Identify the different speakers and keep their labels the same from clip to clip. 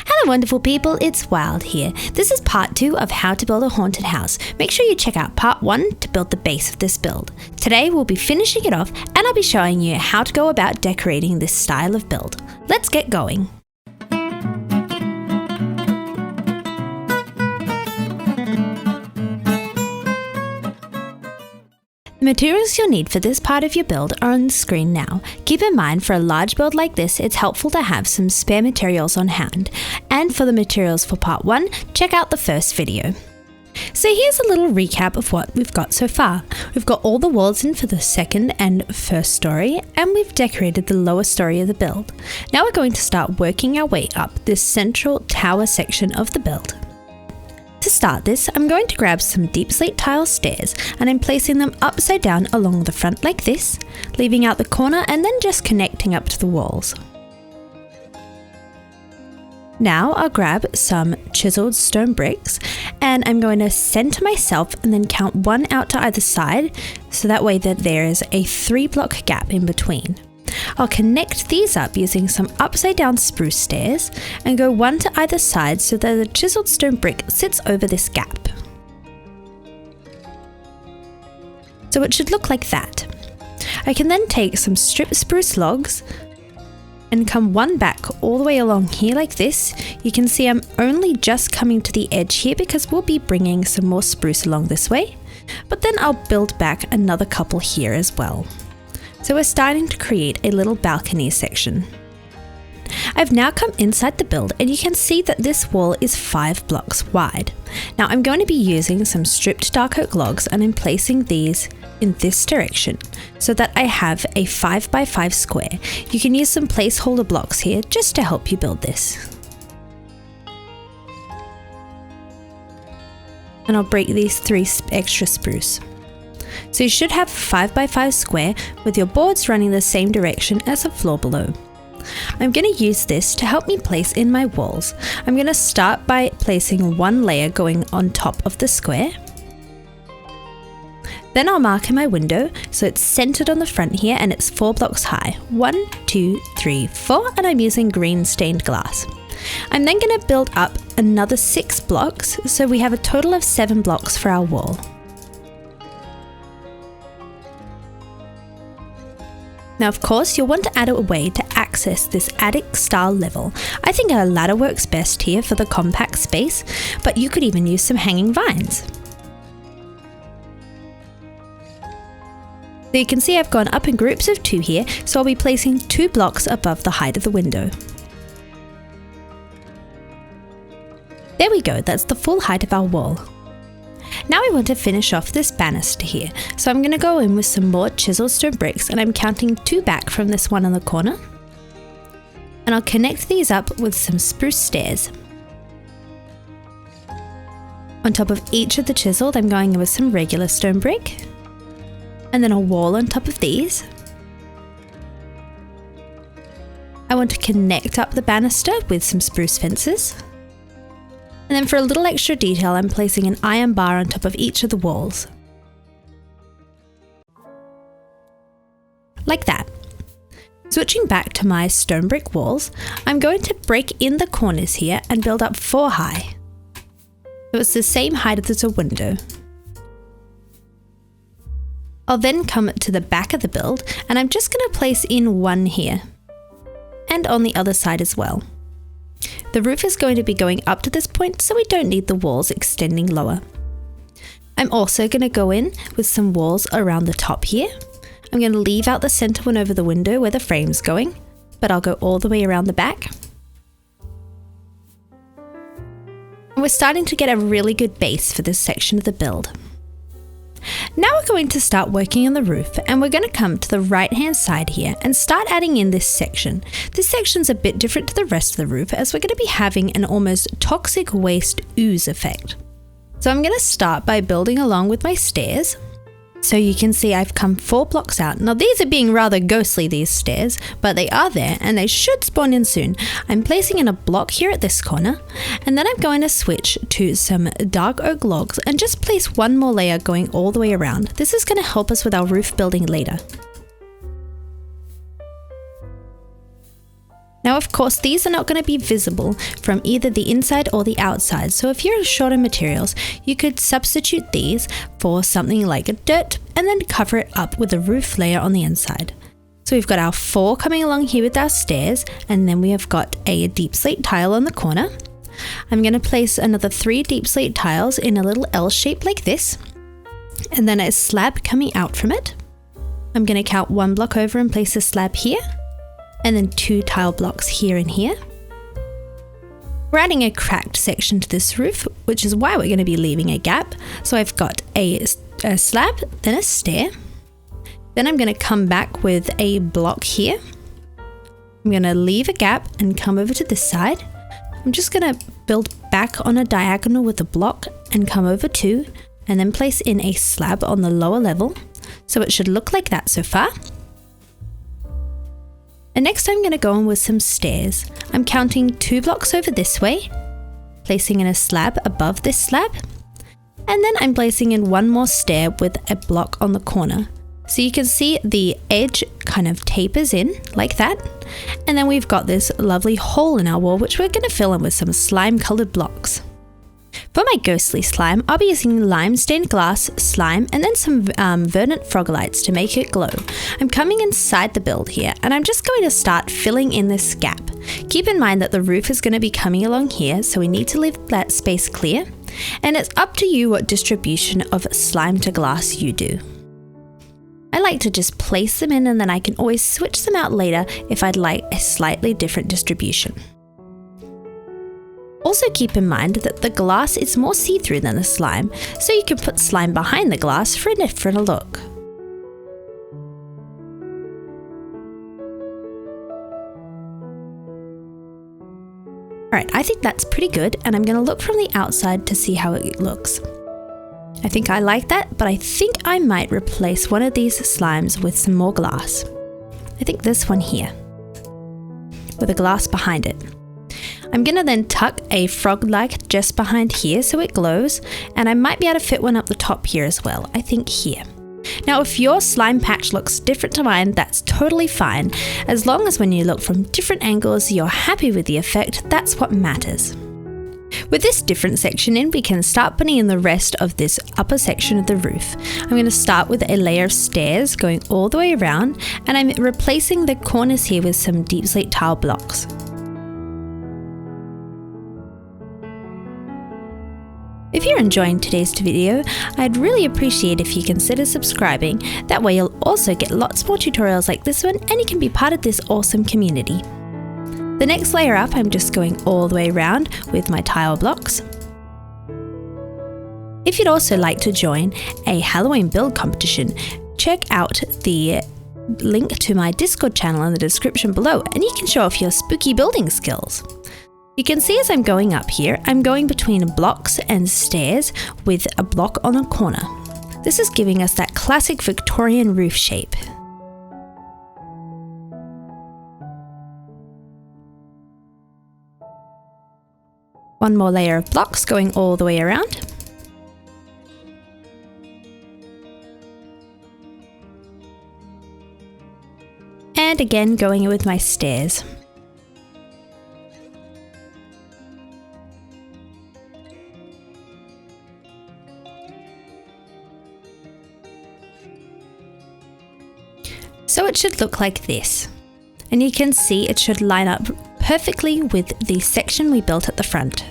Speaker 1: Hello wonderful people, it's Wild here. This is part 2 of how to build a haunted house. Make sure you check out part 1 to build the base of this build. Today we'll be finishing it off and I'll be showing you how to go about decorating this style of build. Let's get going. The materials you'll need for this part of your build are on the screen now. Keep in mind, for a large build like this, it's helpful to have some spare materials on hand. And for the materials for part 1, check out the first video. So here's a little recap of what we've got so far. We've got all the walls in for the second and first story, and we've decorated the lower story of the build. Now we're going to start working our way up this central tower section of the build. To start this, I'm going to grab some deep slate tile stairs and I'm placing them upside down along the front like this, leaving out the corner and then just connecting up to the walls. Now I'll grab some chiseled stone bricks and I'm going to center myself and then count one out to either side, so that way that there is a 3-block gap in between. I'll connect these up using some upside down spruce stairs and go one to either side so that the chiseled stone brick sits over this gap. So it should look like that. I can then take some stripped spruce logs and come one back all the way along here like this. You can see I'm only just coming to the edge here because we'll be bringing some more spruce along this way, but then I'll build back another couple here as well. So we're starting to create a little balcony section. I've now come inside the build and you can see that this wall is 5 blocks wide. Now I'm going to be using some stripped dark oak logs and I'm placing these in this direction so that I have a 5x5 square. You can use some placeholder blocks here just to help you build this. And I'll break these 3 extra spruce. So you should have a 5x5 square with your boards running the same direction as the floor below. I'm going to use this to help me place in my walls. I'm going to start by placing one layer going on top of the square. Then I'll mark in my window so it's centered on the front here and it's 4 blocks high. 1, 2, 3, 4, and I'm using green stained glass. I'm then going to build up another 6 blocks, so we have a total of 7 blocks for our wall. Now of course you'll want to add a way to access this attic style level. I think a ladder works best here for the compact space, but you could even use some hanging vines. So you can see I've gone up in groups of 2 here, so I'll be placing 2 blocks above the height of the window. There we go, that's the full height of our wall. Now I want to finish off this banister here, so I'm going to go in with some more chiseled stone bricks and I'm counting 2 back from this one on the corner. And I'll connect these up with some spruce stairs. On top of each of the chiseled, I'm going in with some regular stone brick. And then a wall on top of these. I want to connect up the banister with some spruce fences. And then for a little extra detail, I'm placing an iron bar on top of each of the walls. Like that. Switching back to my stone brick walls, I'm going to break in the corners here and build up 4 high. So it's the same height as a window. I'll then come to the back of the build and I'm just going to place in 1 here. And on the other side as well. The roof is going to be going up to this point, so we don't need the walls extending lower. I'm also going to go in with some walls around the top here. I'm going to leave out the center one over the window where the frame's going, but I'll go all the way around the back. And we're starting to get a really good base for this section of the build. Now we're going to start working on the roof and we're going to come to the right hand side here and start adding in this section. This section's a bit different to the rest of the roof as we're going to be having an almost toxic waste ooze effect. So I'm going to start by building along with my stairs. So you can see I've come 4 blocks out. Now these are being rather ghostly, these stairs, but they are there and they should spawn in soon. I'm placing in a block here at this corner and then I'm going to switch to some dark oak logs and just place 1 more layer going all the way around. This is going to help us with our roof building later. Now, of course, these are not going to be visible from either the inside or the outside. So if you're short on materials, you could substitute these for something like a dirt and then cover it up with a roof layer on the inside. So we've got our 4 coming along here with our stairs, and then we have got a deep slate tile on the corner. I'm going to place another 3 deep slate tiles in a little L shape like this, and then a slab coming out from it. I'm going to count 1 block over and place a slab here, and then 2 tile blocks here and here. We're adding a cracked section to this roof, which is why we're going to be leaving a gap. So I've got a slab, then a stair. Then I'm going to come back with a block here. I'm going to leave a gap and come over to this side. I'm just going to build back on a diagonal with a block and come over 2, and then place in a slab on the lower level. So it should look like that so far. And next I'm going to go on with some stairs. I'm counting 2 blocks over this way, placing in a slab above this slab, and then I'm placing in 1 more stair with a block on the corner. So you can see the edge kind of tapers in like that, and then we've got this lovely hole in our wall which we're going to fill in with some slime coloured blocks. For my ghostly slime, I'll be using lime stained glass, slime, and then some verdant frogolites to make it glow. I'm coming inside the build here, and I'm just going to start filling in this gap. Keep in mind that the roof is going to be coming along here, so we need to leave that space clear, and it's up to you what distribution of slime to glass you do. I like to just place them in, and then I can always switch them out later if I'd like a slightly different distribution. Also keep in mind that the glass is more see-through than the slime, so you can put slime behind the glass for a different look. Alright, I think that's pretty good, and I'm going to look from the outside to see how it looks. I think I like that, but I think I might replace one of these slimes with some more glass. I think this one here, with a glass behind it. I'm going to then tuck a frog-like just behind here so it glows, and I might be able to fit one up the top here as well, I think here. Now if your slime patch looks different to mine, that's totally fine. As long as when you look from different angles you're happy with the effect, that's what matters. With this different section in, we can start putting in the rest of this upper section of the roof. I'm going to start with a layer of stairs going all the way around, and I'm replacing the corners here with some deep slate tile blocks. If you're enjoying today's video, I'd really appreciate if you consider subscribing. That way you'll also get lots more tutorials like this one, and you can be part of this awesome community. The next layer up, I'm just going all the way around with my tile blocks. If you'd also like to join a Halloween build competition, check out the link to my Discord channel in the description below, and you can show off your spooky building skills. You can see as I'm going up here, I'm going between blocks and stairs with a block on a corner. This is giving us that classic Victorian roof shape. One more layer of blocks going all the way around. And again going with my stairs. So it should look like this, and you can see it should line up perfectly with the section we built at the front.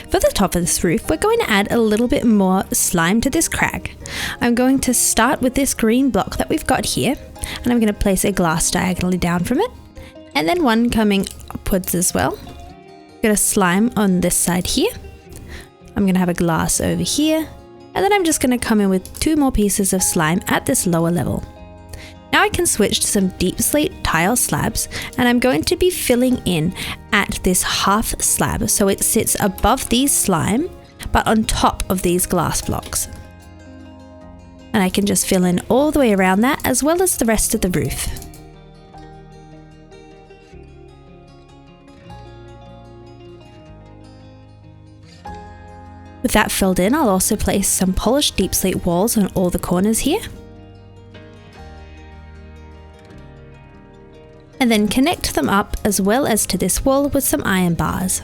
Speaker 1: For the top of this roof, we're going to add a little bit more slime to this crack. I'm going to start with this green block that we've got here, and I'm going to place a glass diagonally down from it, and then one coming upwards as well. Get a slime on this side here. I'm going to have a glass over here, and then I'm just going to come in with 2 more pieces of slime at this lower level. Now I can switch to some deep slate tile slabs, and I'm going to be filling in at this half slab so it sits above these slime but on top of these glass blocks. And I can just fill in all the way around that as well as the rest of the roof. With that filled in, I'll also place some polished deep slate walls on all the corners here. and then connect them up as well as to this wall with some iron bars.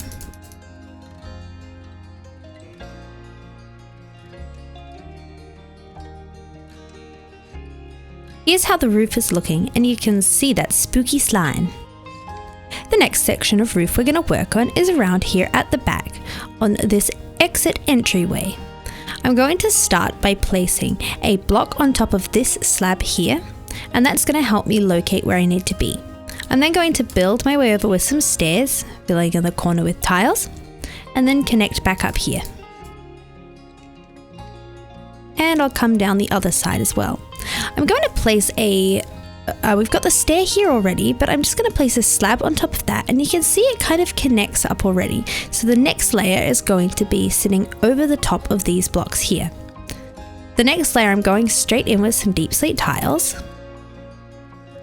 Speaker 1: Here's how the roof is looking, and you can see that spooky slime. The next section of roof we're going to work on is around here at the back on this exit entryway. I'm going to start by placing a block on top of this slab here, and that's going to help me locate where I need to be. I'm then going to build my way over with some stairs, filling in the corner with tiles, and then connect back up here. And I'll come down the other side as well. I'm going to place we've got the stair here already, but I'm just going to place a slab on top of that, and you can see it kind of connects up already. So the next layer is going to be sitting over the top of these blocks here. The next layer I'm going straight in with some deep slate tiles,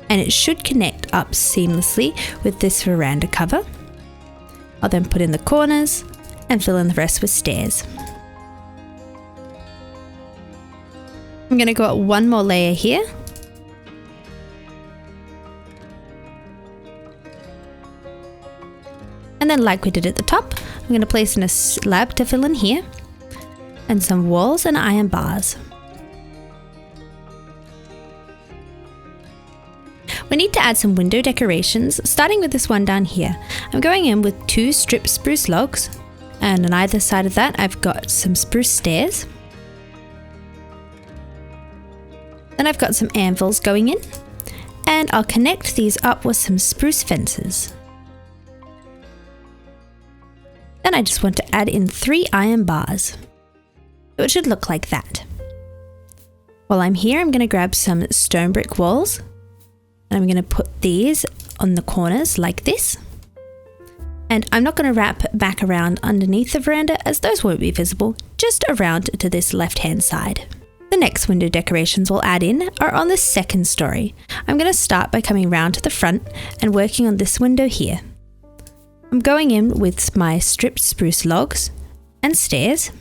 Speaker 1: and it should connect up seamlessly with this veranda cover. I'll then put in the corners and fill in the rest with stairs. I'm going to go up one more layer here. And then like we did at the top, I'm going to place in a slab to fill in here, and some walls and iron bars. We need to add some window decorations, starting with this one down here. I'm going in with 2 stripped spruce logs, and on either side of that I've got some spruce stairs. Then I've got some anvils going in, and I'll connect these up with some spruce fences. Then I just want to add in 3 iron bars. So it should look like that. While I'm here, I'm going to grab some stone brick walls, and I'm going to put these on the corners like this. And I'm not going to wrap back around underneath the veranda, as those won't be visible, just around to this left-hand side. The next window decorations we'll add in are on the second story. I'm going to start by coming round to the front and working on this window here. I'm going in with my stripped spruce logs and stairs.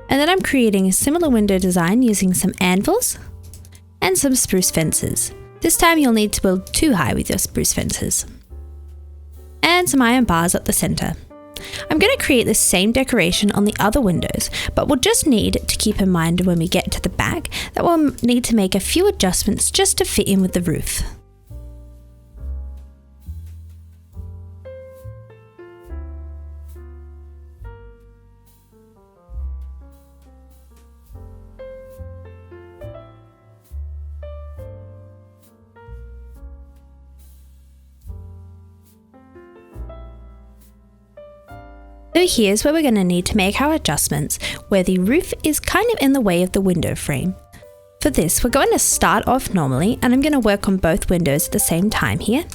Speaker 1: And then I'm creating a similar window design using some anvils and some spruce fences. This time you'll need to build 2 high with your spruce fences. And some iron bars at the center. I'm going to create the same decoration on the other windows, but we'll just need to keep in mind when we get to the back that we'll need to make a few adjustments just to fit in with the roof. So here's where we're going to need to make our adjustments, where the roof is kind of in the way of the window frame. For this, we're going to start off normally, and I'm going to work on both windows at the same time here.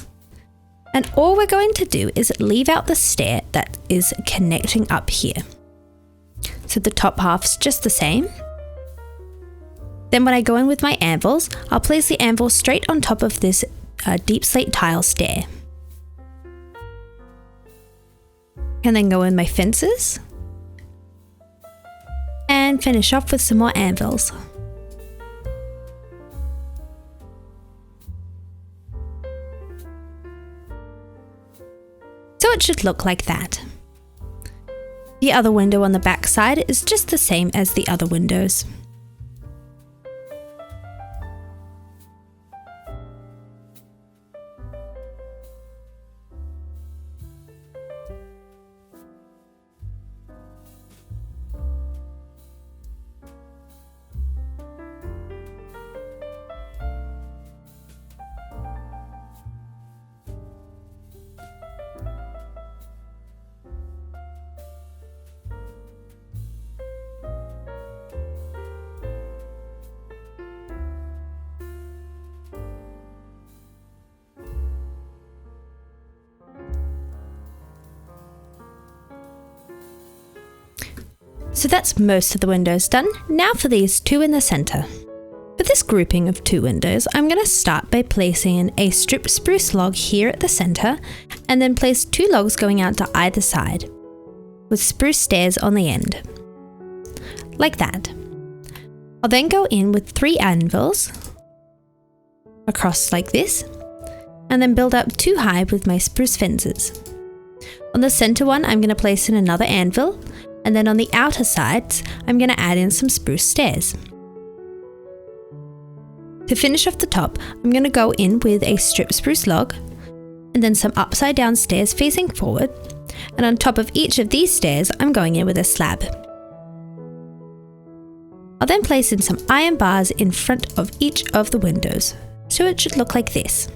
Speaker 1: And all we're going to do is leave out the stair that is connecting up here. So the top half's just the same. Then when I go in with my anvils, I'll place the anvil straight on top of this deep slate tile stair. And then go in my fences and finish off with some more anvils. So it should look like that. The other window on the back side is just the same as the other windows. So that's most of the windows done. Now for these 2 in the center. For this grouping of 2 windows, I'm going to start by placing a stripped spruce log here at the center, and then place 2 logs going out to either side, with spruce stairs on the end. Like that. I'll then go in with 3 anvils, across like this, and then build up 2 high with my spruce fences. On the center one, I'm going to place in another anvil, and then on the outer sides, I'm going to add in some spruce stairs. To finish off the top, I'm going to go in with a strip spruce log, and then some upside down stairs facing forward, and on top of each of these stairs, I'm going in with a slab. I'll then place in some iron bars in front of each of the windows, so it should look like this.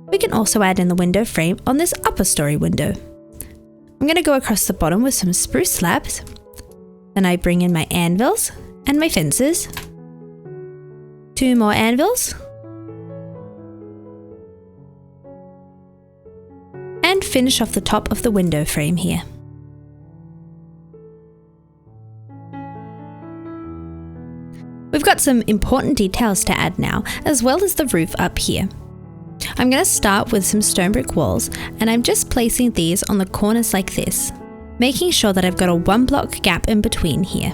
Speaker 1: We can also add in the window frame on this upper story window. I'm going to go across the bottom with some spruce slabs, then I bring in my anvils and my fences, 2 more anvils, and finish off the top of the window frame here. We've got some important details to add now, as well as the roof up here. I'm going to start with some stone brick walls, and I'm just placing these on the corners like this, making sure that I've got a 1 block gap in between here.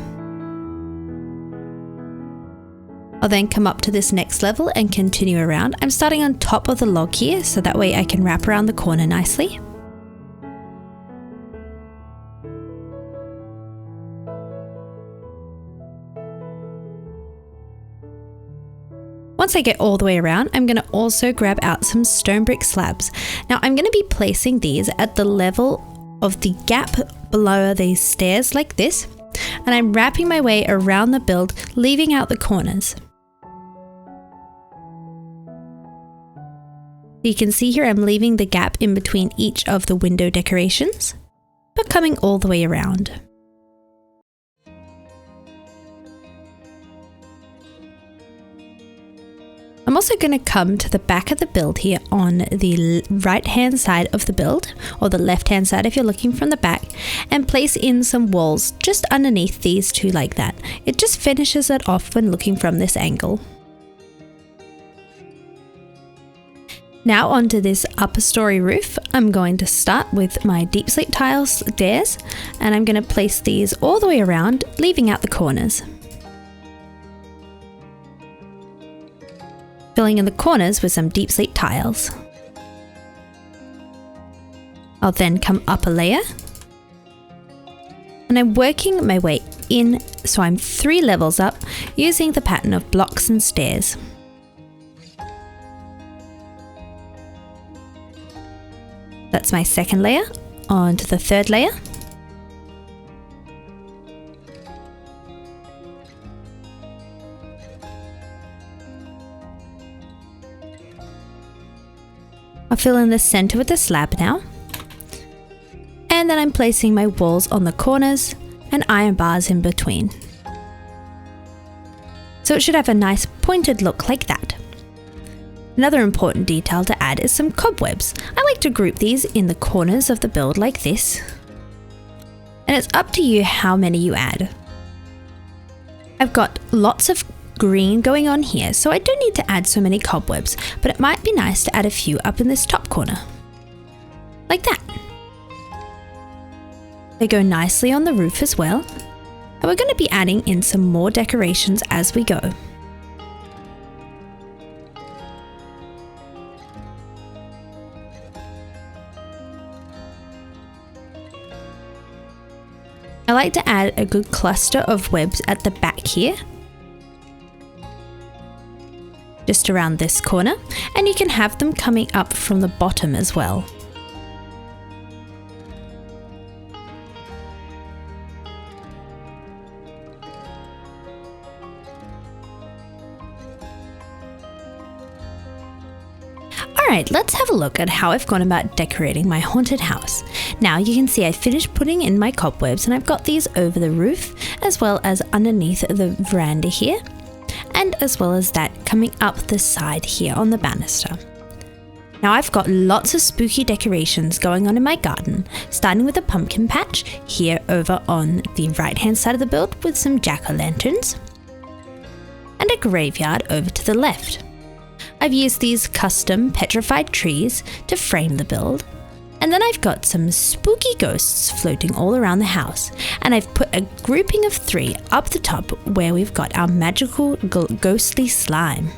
Speaker 1: I'll then come up to this next level and continue around. I'm starting on top of the log here, so that way I can wrap around the corner nicely. Once I get all the way around, I'm going to also grab out some stone brick slabs. Now I'm going to be placing these at the level of the gap below these stairs like this, and I'm wrapping my way around the build, leaving out the corners. You can see here I'm leaving the gap in between each of the window decorations, but coming all the way around. I'm also going to come to the back of the build here on the right hand side of the build, or the left hand side if you're looking from the back, and place in some walls just underneath these 2 like that. It just finishes it off when looking from this angle. Now onto this upper story roof, I'm going to start with my deep slate tile stairs, and I'm going to place these all the way around, leaving out the corners. Filling in the corners with some deep slate tiles. I'll then come up a layer, and I'm working my way in, so I'm 3 levels up using the pattern of blocks and stairs. That's my second layer. On to the 3rd layer. I'll fill in the center with the slab now, and then I'm placing my walls on the corners and iron bars in between. So it should have a nice pointed look like that. Another important detail to add is some cobwebs. I like to group these in the corners of the build like this, and it's up to you how many you add. I've got lots of green going on here, so I don't need to add so many cobwebs, but it might be nice to add a few up in this top corner. Like that. They go nicely on the roof as well, and we're going to be adding in some more decorations as we go. I like to add a good cluster of webs at the back here, just around this corner, and you can have them coming up from the bottom as well. Alright, let's have a look at how I've gone about decorating my haunted house. Now you can see I finished putting in my cobwebs, and I've got these over the roof as well as underneath the veranda here, and as well as that coming up the side here on the banister. Now I've got lots of spooky decorations going on in my garden, starting with a pumpkin patch here over on the right hand side of the build with some jack-o'-lanterns, and a graveyard over to the left. I've used these custom petrified trees to frame the build, and then I've got some spooky ghosts floating all around the house, and I've put a grouping of 3 up the top where we've got our magical ghostly slime.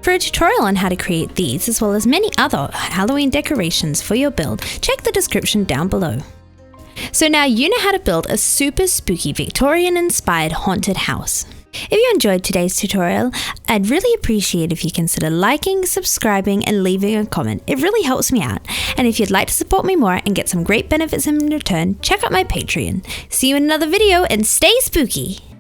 Speaker 1: For a tutorial on how to create these, as well as many other Halloween decorations for your build, check the description down below. So now you know how to build a super spooky Victorian-inspired haunted house. If you enjoyed today's tutorial, I'd really appreciate if you consider liking, subscribing, and leaving a comment. It really helps me out. And if you'd like to support me more and get some great benefits in return, check out my Patreon. See you in another video and stay spooky!